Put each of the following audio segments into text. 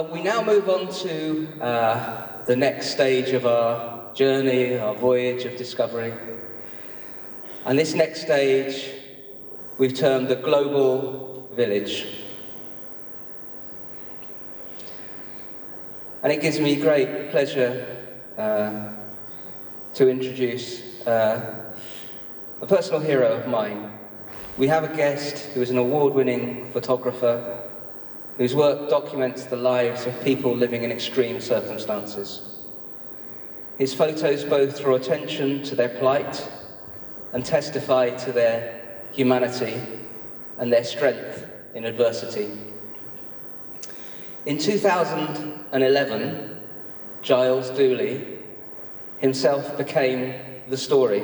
We now move on to the next stage of our journey, our voyage of discovery. And this next stage we've termed the Global Village. And it gives me great pleasure to introduce a personal hero of mine. We have a guest who is an award-winning photographer whose work documents the lives of people living in extreme circumstances. His photos both draw attention to their plight and testify to their humanity and their strength in adversity. In 2011, Giles Duley himself became the story.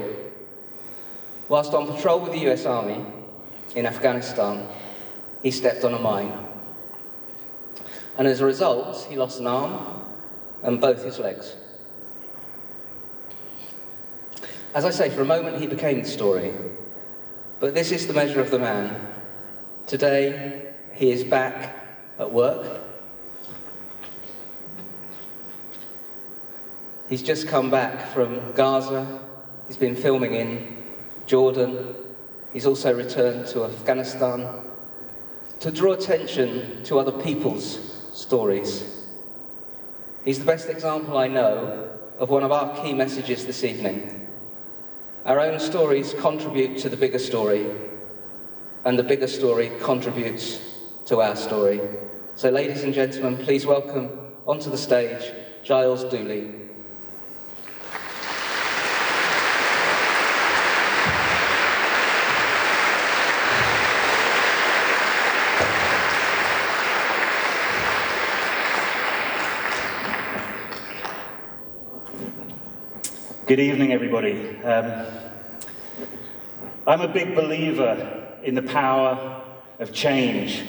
Whilst on patrol with the US Army in Afghanistan, he stepped on a mine. And as a result, he lost an arm and both his legs. As I say, for a moment he became the story, but this is the measure of the man. Today, he is back at work. He's just come back from Gaza. He's been filming in Jordan. He's also returned to Afghanistan to draw attention to other people's stories. He's the best example I know of one of our key messages this evening. Our own stories contribute to the bigger story, and the bigger story contributes to our story. So ladies and gentlemen, please welcome onto the stage Giles Duley. Good evening, everybody. I'm a big believer in the power of change.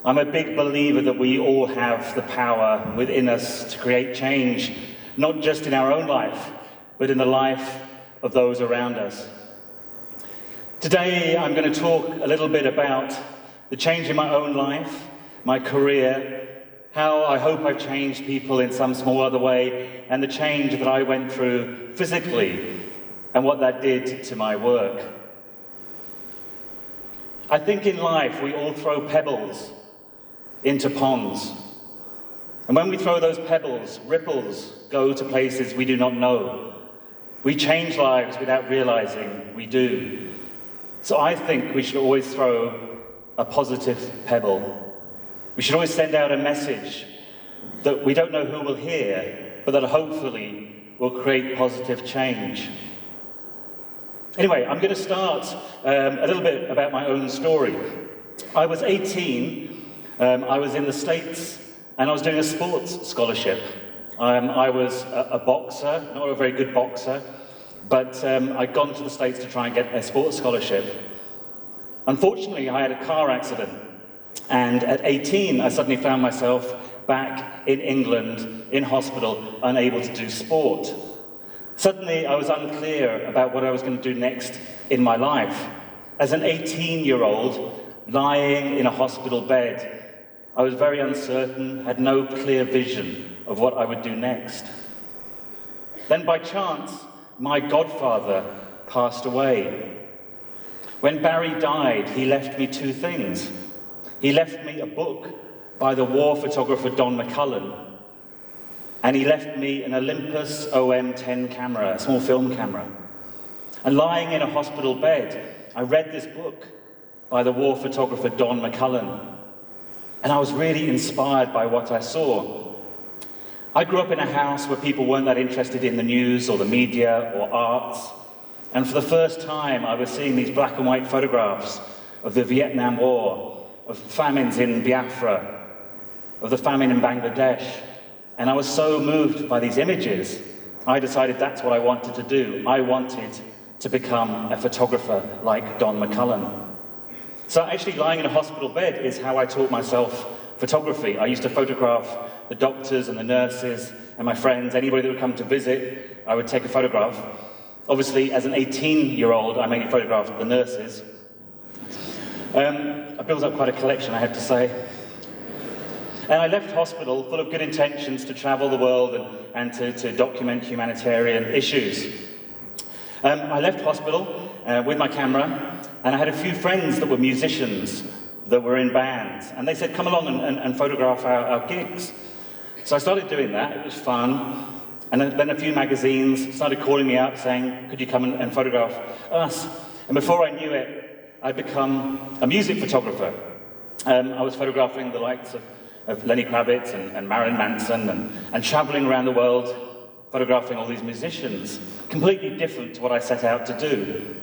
I'm a big believer that we all have the power within us to create change, not just in our own life, but in the life of those around us. Today, I'm going to talk a little bit about the change in my own life, my career, how I hope I've changed people in some small other way, and the change that I went through physically, and what that did to my work. I think in life we all throw pebbles into ponds. And when we throw those pebbles, ripples go to places we do not know. We change lives without realizing we do. So I think we should always throw a positive pebble. We should always send out a message that we don't know who will hear, but that hopefully will create positive change. Anyway, I'm going to start a little bit about my own story. I was 18, I was in the States, and I was doing a sports scholarship. I was a boxer, not a very good boxer, but I'd gone to the States to try and get a sports scholarship. Unfortunately, I had a car accident. And at 18, I suddenly found myself back in England, in hospital, unable to do sport. Suddenly, I was unclear about what I was going to do next in my life. As an 18-year-old, lying in a hospital bed, I was very uncertain, had no clear vision of what I would do next. Then, by chance, my godfather passed away. When Barry died, he left me two things. He left me a book by the war photographer Don McCullen, and he left me an Olympus OM10 camera, a small film camera. And lying in a hospital bed, I read this book by the war photographer Don McCullen, and I was really inspired by what I saw. I grew up in a house where people weren't that interested in the news or the media or arts, and for the first time I was seeing these black and white photographs of the Vietnam War, of famines in Biafra, of the famine in Bangladesh. And I was so moved by these images, I decided that's what I wanted to do. I wanted to become a photographer like Don McCullen. So actually lying in a hospital bed is how I taught myself photography. I used to photograph the doctors and the nurses and my friends, anybody that would come to visit, I would take a photograph. Obviously, as an 18-year-old, I mainly photographed the nurses. I built up quite a collection, I have to say. And I left hospital full of good intentions to travel the world and to document humanitarian issues. I left hospital with my camera, and I had a few friends that were musicians that were in bands, and they said, come along and photograph our gigs. So I started doing that. It was fun. And then a few magazines started calling me up saying, could you come and photograph us? And before I knew it, I'd become a music photographer. I was photographing the likes of Lenny Kravitz and Marilyn Manson and traveling around the world, photographing all these musicians, completely different to what I set out to do.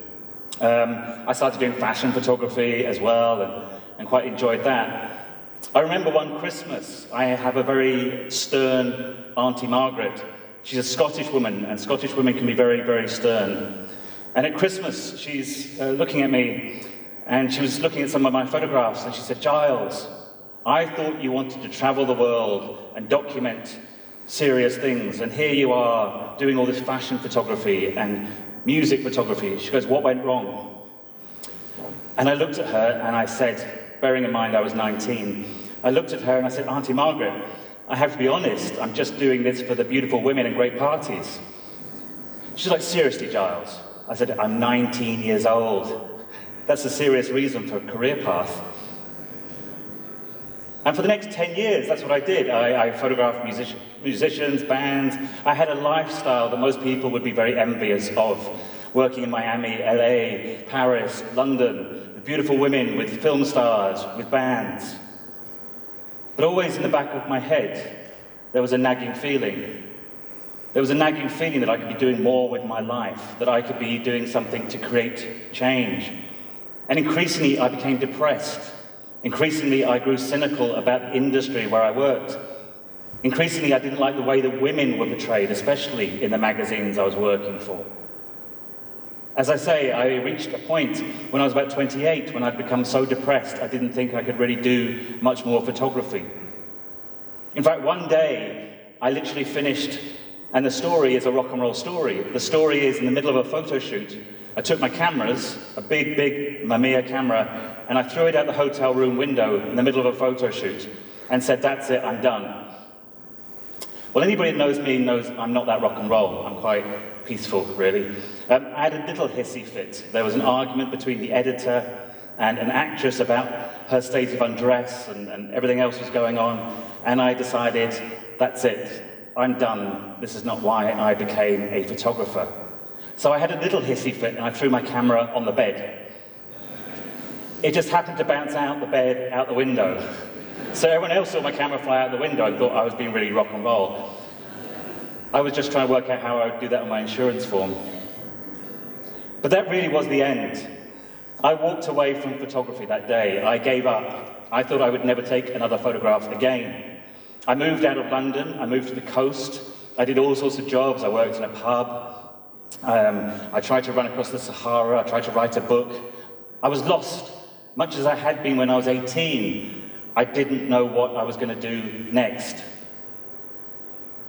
I started doing fashion photography as well and quite enjoyed that. I remember one Christmas, I have a very stern Auntie Margaret. She's a Scottish woman, and Scottish women can be very, very stern. And at Christmas, she's looking at me, and she was looking at some of my photographs, and she said, Giles, I thought you wanted to travel the world and document serious things, and here you are doing all this fashion photography and music photography. She goes, what went wrong? And I looked at her and I said, bearing in mind I was 19, I looked at her and I said, Auntie Margaret, I have to be honest, I'm just doing this for the beautiful women and great parties. She's like, seriously, Giles? I said, I'm 19 years old. That's a serious reason for a career path. And for the next 10 years, that's what I did. I photographed musicians, bands. I had a lifestyle that most people would be very envious of. Working in Miami, LA, Paris, London, with beautiful women, with film stars, with bands. But always in the back of my head, there was a nagging feeling. There was a nagging feeling that I could be doing more with my life, that I could be doing something to create change. And increasingly, I became depressed. Increasingly, I grew cynical about the industry where I worked. Increasingly, I didn't like the way that women were portrayed, especially in the magazines I was working for. As I say, I reached a point when I was about 28 when I'd become so depressed I didn't think I could really do much more photography. In fact, one day I literally finished, and the story is a rock and roll story. The story is in the middle of a photo shoot. I took my cameras, a big Mamiya camera, and I threw it out the hotel room window in the middle of a photo shoot and said, that's it, I'm done. Well, anybody that knows me knows I'm not that rock and roll. I'm quite peaceful, really. I had a little hissy fit. There was an argument between the editor and an actress about her state of undress and everything else was going on. And I decided, that's it. I'm done. This is not why I became a photographer. So I had a little hissy fit and I threw my camera on the bed. It just happened to bounce out the bed, out the window. So everyone else saw my camera fly out the window and thought I was being really rock and roll. I was just trying to work out how I would do that on my insurance form. But that really was the end. I walked away from photography that day. I gave up. I thought I would never take another photograph again. I moved out of London. I moved to the coast. I did all sorts of jobs. I worked in a pub. I tried to run across the Sahara. I tried to write a book. I was lost, much as I had been when I was 18. I didn't know what I was going to do next.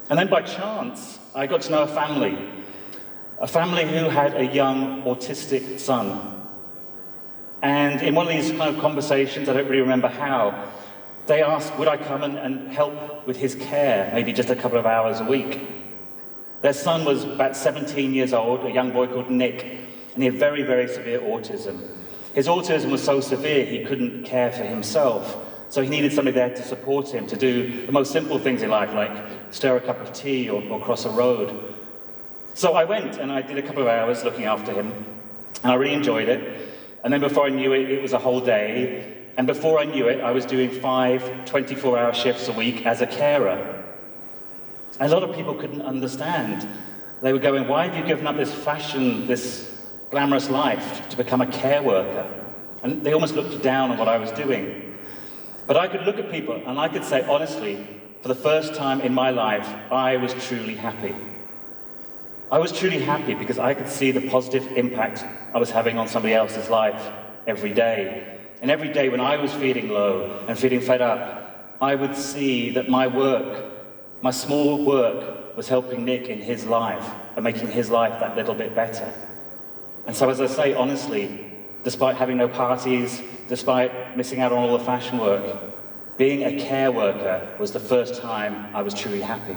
And then by chance, I got to know a family who had a young autistic son. And in one of these kind of conversations, I don't really remember how, they asked, would I come and help with his care, maybe just a couple of hours a week? Their son was about 17 years old, a young boy called Nick, and he had very, very severe autism. His autism was so severe he couldn't care for himself. So he needed somebody there to support him, to do the most simple things in life, like stir a cup of tea or cross a road. So I went and I did a couple of hours looking after him, and I really enjoyed it. And then before I knew it, it was a whole day. And before I knew it, I was doing 5 24-hour shifts a week as a carer. A lot of people couldn't understand. They were going, why have you given up this fashion, this glamorous life to become a care worker? And they almost looked down on what I was doing. But I could look at people and I could say, honestly, for the first time in my life, I was truly happy. I was truly happy because I could see the positive impact I was having on somebody else's life every day. And every day when I was feeling low and feeling fed up, I would see that my work, my small work, was helping Nick in his life and making his life that little bit better. And so as I say, honestly, despite having no parties, despite missing out on all the fashion work, being a care worker was the first time I was truly happy.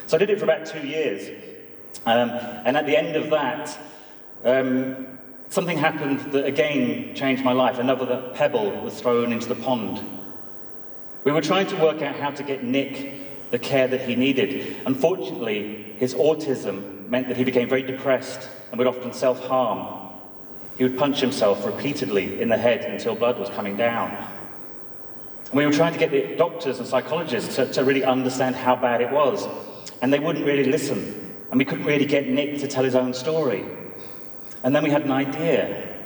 So I did it for about 2 years. And at the end of that, something happened that again changed my life. Another pebble was thrown into the pond. We were trying to work out how to get Nick the care that he needed. Unfortunately, his autism meant that he became very depressed and would often self-harm. He would punch himself repeatedly in the head until blood was coming down. And we were trying to get the doctors and psychologists to really understand how bad it was. And they wouldn't really listen. And we couldn't really get Nick to tell his own story. And then we had an idea.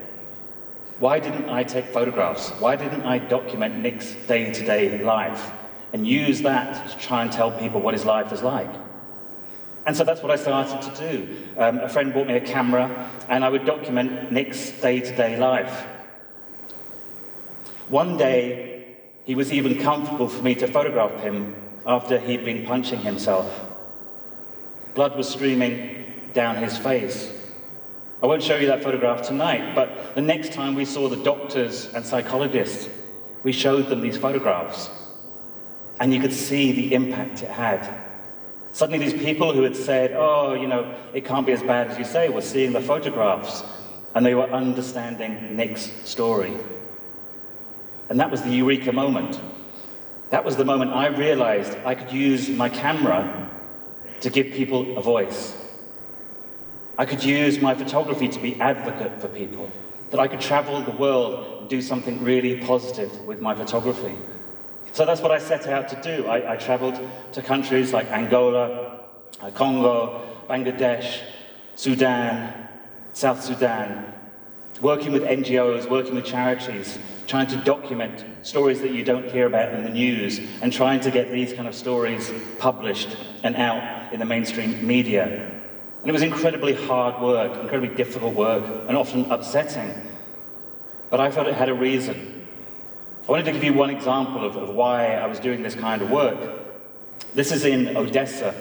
Why didn't I take photographs? Why didn't I document Nick's day-to-day life and use that to try and tell people what his life is like? And so that's what I started to do. A friend bought me a camera, and I would document Nick's day-to-day life. One day, he was even comfortable for me to photograph him after he'd been punching himself. Blood was streaming down his face. I won't show you that photograph tonight, but the next time we saw the doctors and psychologists, we showed them these photographs. And you could see the impact it had. Suddenly these people who had said, oh, you know, it can't be as bad as you say, were seeing the photographs, and they were understanding Nick's story. And that was the eureka moment. That was the moment I realized I could use my camera to give people a voice. I could use my photography to be advocate for people, that I could travel the world and do something really positive with my photography. So that's what I set out to do. I traveled to countries like Angola, Congo, Bangladesh, Sudan, South Sudan, working with NGOs, working with charities, trying to document stories that you don't hear about in the news, and trying to get these kind of stories published and out in the mainstream media. And it was incredibly hard work, incredibly difficult work, and often upsetting. But I felt it had a reason. I wanted to give you one example of why I was doing this kind of work. This is in Odessa.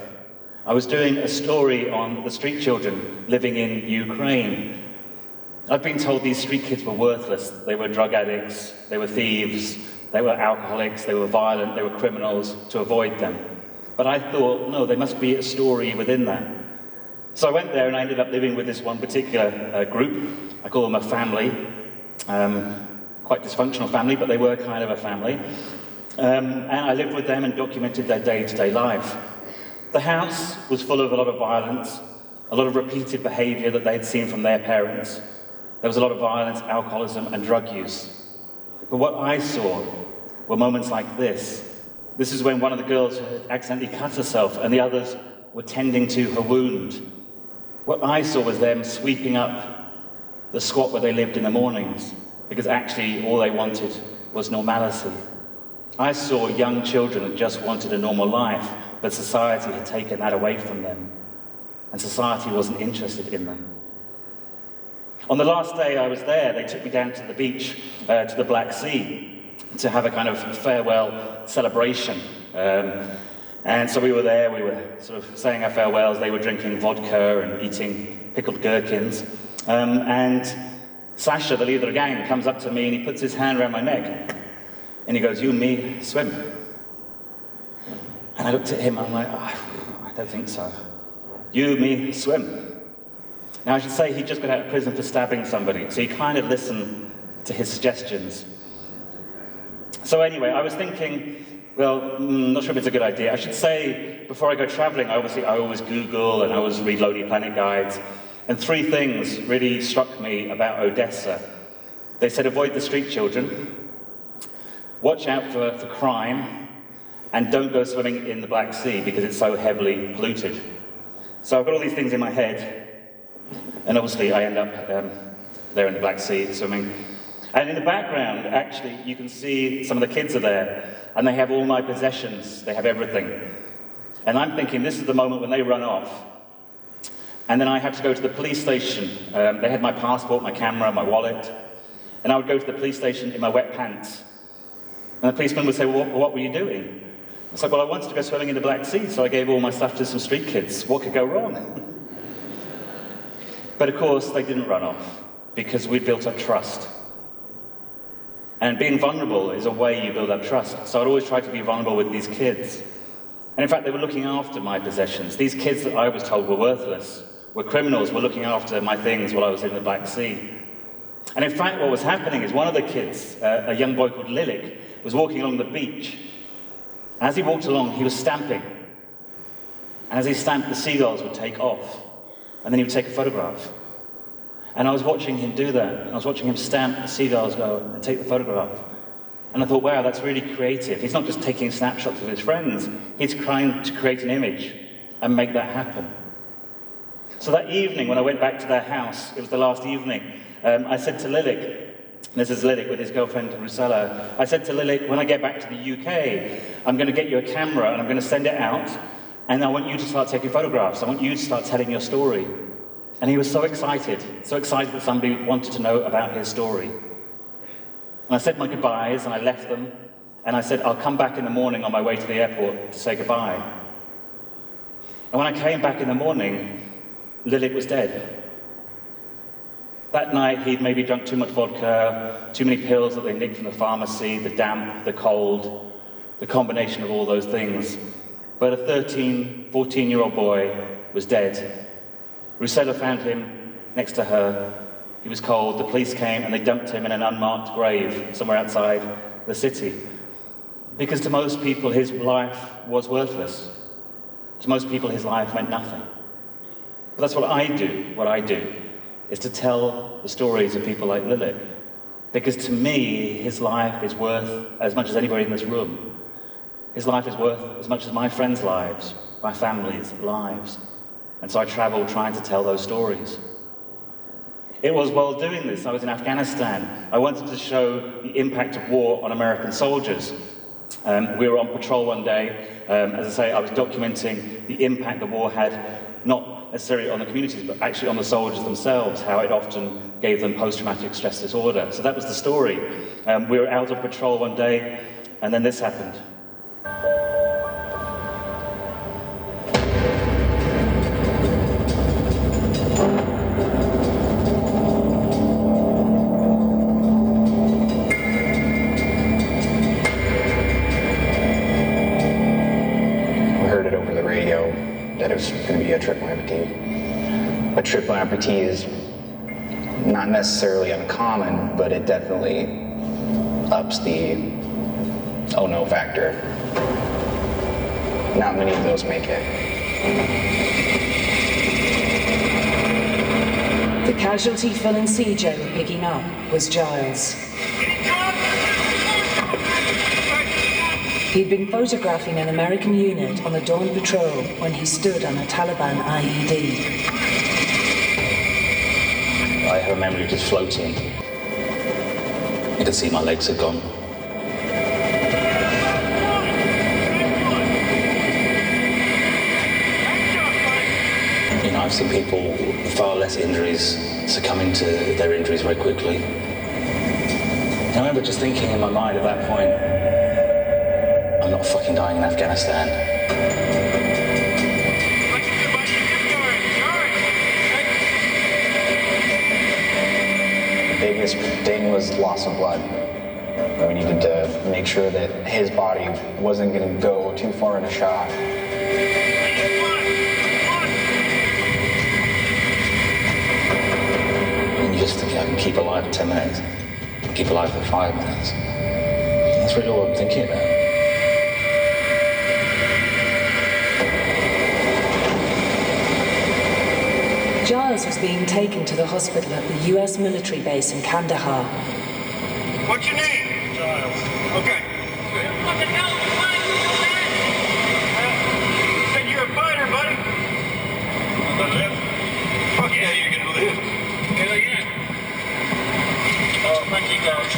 I was doing a story on the street children living in Ukraine. I've been told these street kids were worthless. They were drug addicts, they were thieves, they were alcoholics, they were violent, they were criminals, to avoid them. But I thought, no, there must be a story within that. So I went there and I ended up living with this one particular group. I call them a family. Quite dysfunctional family, but they were kind of a family. And I lived with them and documented their day-to-day life. The house was full of a lot of violence, a lot of repeated behavior that they'd seen from their parents. There was a lot of violence, alcoholism, and drug use. But what I saw were moments like this. This is when one of the girls had accidentally cut herself and the others were tending to her wound. What I saw was them sweeping up the squat where they lived in the mornings, because actually all they wanted was normality. I saw young children that just wanted a normal life, but society had taken that away from them, and society wasn't interested in them. On the last day I was there, they took me down to the beach, to the Black Sea, to have a kind of farewell celebration. And so we were there, we were sort of saying our farewells, they were drinking vodka and eating pickled gherkins. And Sasha, the leader of the gang, comes up to me and he puts his hand around my neck. And he goes, you and me, swim. And I looked at him, I'm like, oh, I don't think so. You, me, swim. Now I should say he'd just got out of prison for stabbing somebody, so he kind of listened to his suggestions. So anyway, I was thinking, well, not sure if it's a good idea. I should say, before I go traveling, I always Google and I always read Lonely Planet guides. And 3 things really struck me about Odessa. They said avoid the street children, watch out for crime, and don't go swimming in the Black Sea because it's so heavily polluted. So I've got all these things in my head, and obviously I end up there in the Black Sea swimming. And in the background, actually, you can see some of the kids are there, and they have all my possessions, they have everything. And I'm thinking this is the moment when they run off. And then I had to go to the police station. They had my passport, my camera, my wallet. And I would go to the police station in my wet pants. And the policeman would say, well, what were you doing? I said, well, I wanted to go swimming in the Black Sea, so I gave all my stuff to some street kids. What could go wrong? But of course, they didn't run off, because we'd built up trust. And being vulnerable is a way you build up trust. So I'd always try to be vulnerable with these kids. And in fact, they were looking after my possessions. These kids that I was told were worthless, were criminals, were looking after my things while I was in the Black Sea. And in fact, what was happening is one of the kids, a young boy called Lilik, was walking along the beach. As he walked along, he was stamping. And as he stamped, the seagulls would take off. And then he would take a photograph. And I was watching him do that. I was watching him stamp, the seagulls go, and take the photograph. And I thought, wow, that's really creative. He's not just taking snapshots of his friends, he's trying to create an image and make that happen. So that evening, when I went back to their house, it was the last evening, I said to Lilik, this is Lilik with his girlfriend Rusella, I said to Lilik, when I get back to the UK, I'm going to get you a camera and I'm going to send it out, and I want you to start taking photographs. I want you to start telling your story. And he was so excited that somebody wanted to know about his story. And I said my goodbyes, and I left them, and I said, I'll come back in the morning on my way to the airport to say goodbye. And when I came back in the morning, Lilik was dead. That night, he'd maybe drunk too much vodka, too many pills that they nicked from the pharmacy, the damp, the cold, the combination of all those things. But a 13, 14-year-old boy was dead. Rusella found him next to her. He was cold. The police came and they dumped him in an unmarked grave somewhere outside the city. Because to most people, his life was worthless. To most people, his life meant nothing. But that's what I do. What I do is to tell the stories of people like Lilik. Because to me, his life is worth as much as anybody in this room. His life is worth as much as my friends' lives, my family's lives. And so I traveled trying to tell those stories. It was while doing this, I was in Afghanistan. I wanted to show the impact of war on American soldiers. We were on patrol one day. As I say, I was documenting the impact the war had, not necessarily on the communities, but actually on the soldiers themselves, how it often gave them post-traumatic stress disorder. So that was the story. We were out on patrol one day, and then this happened. Going to be a triple amputee. A triple amputee is not necessarily uncommon, but it definitely ups the oh no factor. Not many of those make it. The casualty Phil and CJ were picking up was Giles. He'd been photographing an American unit on the dawn patrol when he stood on a Taliban IED. I have a memory of just floating. You could see my legs had gone. You know, I've seen people with far less injuries succumbing to their injuries very quickly. And I remember just thinking in my mind at that point, I'm not fucking dying in Afghanistan. The biggest thing was loss of blood. We needed to make sure that his body wasn't going to go too far in a shot. And you just think I can keep alive for 10 minutes, keep alive for 5 minutes. That's really all I'm thinking about. Giles was being taken to the hospital at the US military base in Kandahar. What's your name? Giles. Okay. Fucking hell, you said you're a fighter, buddy. I'm gonna live. Fuck yeah, you're gonna live. Hell yeah. Oh, thank you guys.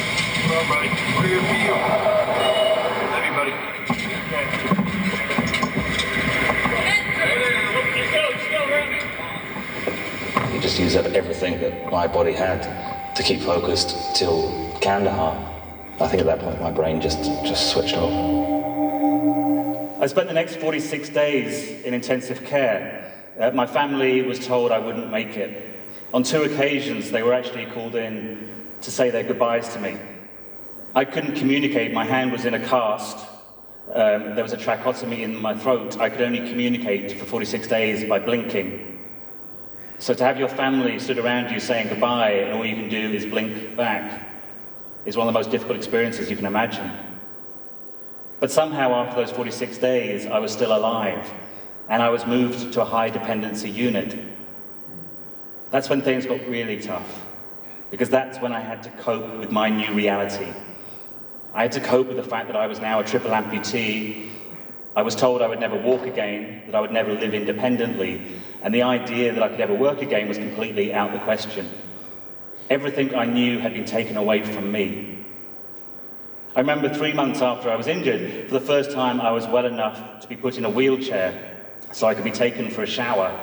Well, buddy. We're here for you. Love you, buddy. You just use up everything that my body had to keep focused till Kandahar. I think at that point my brain just switched off. I spent the next 46 days in intensive care. My family was told I wouldn't make it. On 2 occasions, they were actually called in to say their goodbyes to me. I couldn't communicate. My hand was in a cast. There was a tracheotomy in my throat. I could only communicate for 46 days by blinking. So to have your family stood around you saying goodbye and all you can do is blink back is one of the most difficult experiences you can imagine. But somehow after those 46 days, I was still alive, and I was moved to a high dependency unit. That's when things got really tough, because that's when I had to cope with my new reality. I had to cope with the fact that I was now a triple amputee. I was told I would never walk again, that I would never live independently, and the idea that I could ever work again was completely out of the question. Everything I knew had been taken away from me. I remember 3 months after I was injured, for the first time I was well enough to be put in a wheelchair so I could be taken for a shower.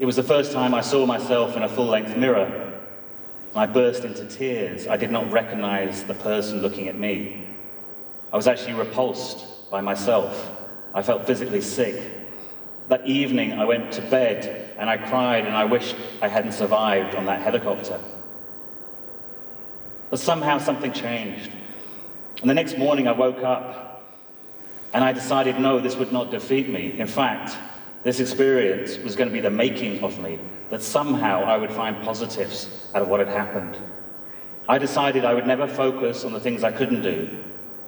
It was the first time I saw myself in a full-length mirror. I burst into tears. I did not recognize the person looking at me. I was actually repulsed by myself. I felt physically sick. That evening I went to bed and I cried and I wished I hadn't survived on that helicopter. But somehow something changed. And the next morning I woke up and I decided, no, this would not defeat me. In fact, this experience was going to be the making of me, that somehow I would find positives out of what had happened. I decided I would never focus on the things I couldn't do,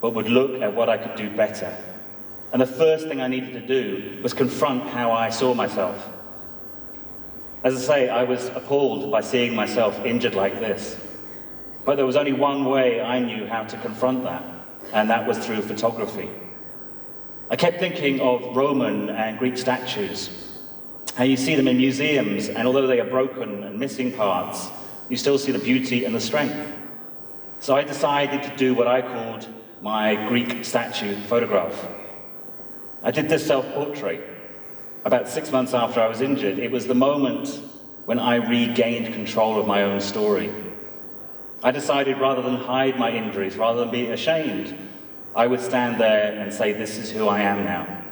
but would look at what I could do better. And the first thing I needed to do was confront how I saw myself. As I say, I was appalled by seeing myself injured like this. But there was only one way I knew how to confront that, and that was through photography. I kept thinking of Roman and Greek statues, how you see them in museums, and although they are broken and missing parts, you still see the beauty and the strength. So I decided to do what I called my Greek statue photograph. I did this self-portrait about 6 months after I was injured. It was the moment when I regained control of my own story. I decided rather than hide my injuries, rather than be ashamed, I would stand there and say, this is who I am now.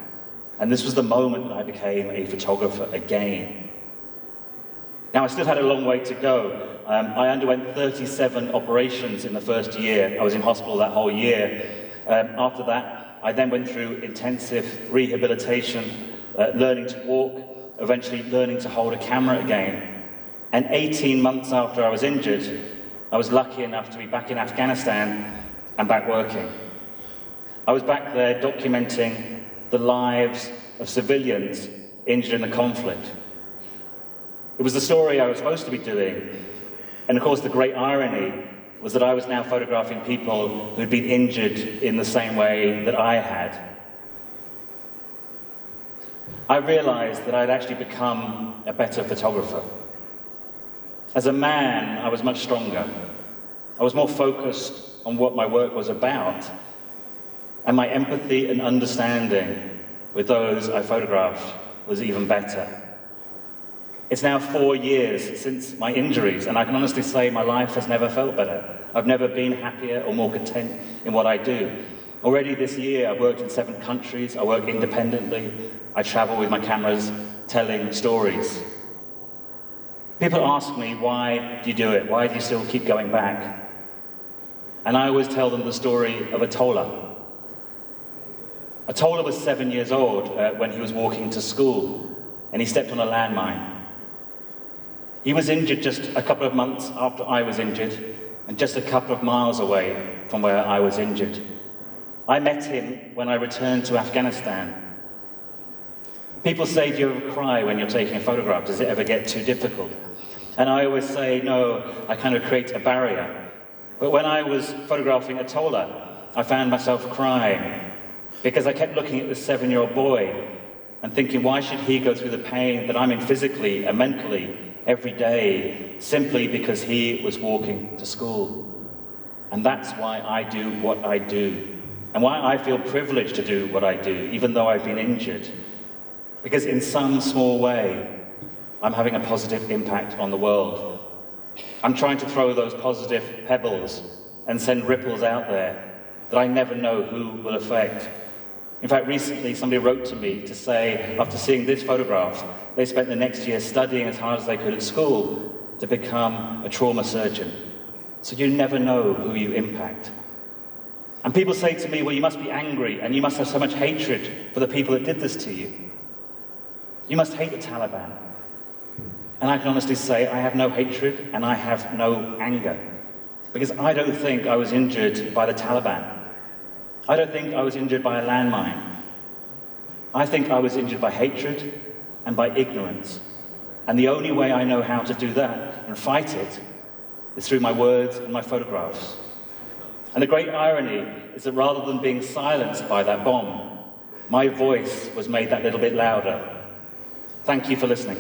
And this was the moment that I became a photographer again. Now, I still had a long way to go. I underwent 37 operations in the first year. I was in hospital that whole year. After that, I then went through intensive rehabilitation, learning to walk, eventually learning to hold a camera again. And 18 months after I was injured, I was lucky enough to be back in Afghanistan and back working. I was back there documenting the lives of civilians injured in the conflict. It was the story I was supposed to be doing. And of course, the great irony was that I was now photographing people who'd been injured in the same way that I had. I realized that I'd actually become a better photographer. As a man, I was much stronger. I was more focused on what my work was about, and my empathy and understanding with those I photographed was even better. It's now 4 years since my injuries, and I can honestly say my life has never felt better. I've never been happier or more content in what I do. Already this year, I've worked in 7 countries, I work independently, I travel with my cameras, telling stories. People ask me, why do you do it? Why do you still keep going back? And I always tell them the story of Atola. Atola was 7 years old when he was walking to school, and he stepped on a landmine. He was injured just a couple of months after I was injured, and just a couple of miles away from where I was injured. I met him when I returned to Afghanistan. People say, do you ever cry when you're taking a photograph? Does it ever get too difficult? And I always say, no, I kind of create a barrier. But when I was photographing Atola, I found myself crying because I kept looking at this 7-year-old boy and thinking, why should he go through the pain that I'm in physically and mentally every day simply because he was walking to school? And that's why I do what I do, and why I feel privileged to do what I do, even though I've been injured. Because in some small way, I'm having a positive impact on the world. I'm trying to throw those positive pebbles and send ripples out there that I never know who will affect. In fact, recently somebody wrote to me to say, after seeing this photograph, they spent the next year studying as hard as they could at school to become a trauma surgeon. So you never know who you impact. And people say to me, well, you must be angry and you must have so much hatred for the people that did this to you. You must hate the Taliban. And I can honestly say I have no hatred and I have no anger. Because I don't think I was injured by the Taliban. I don't think I was injured by a landmine. I think I was injured by hatred and by ignorance. And the only way I know how to do that and fight it is through my words and my photographs. And the great irony is that rather than being silenced by that bomb, my voice was made that little bit louder. Thank you for listening.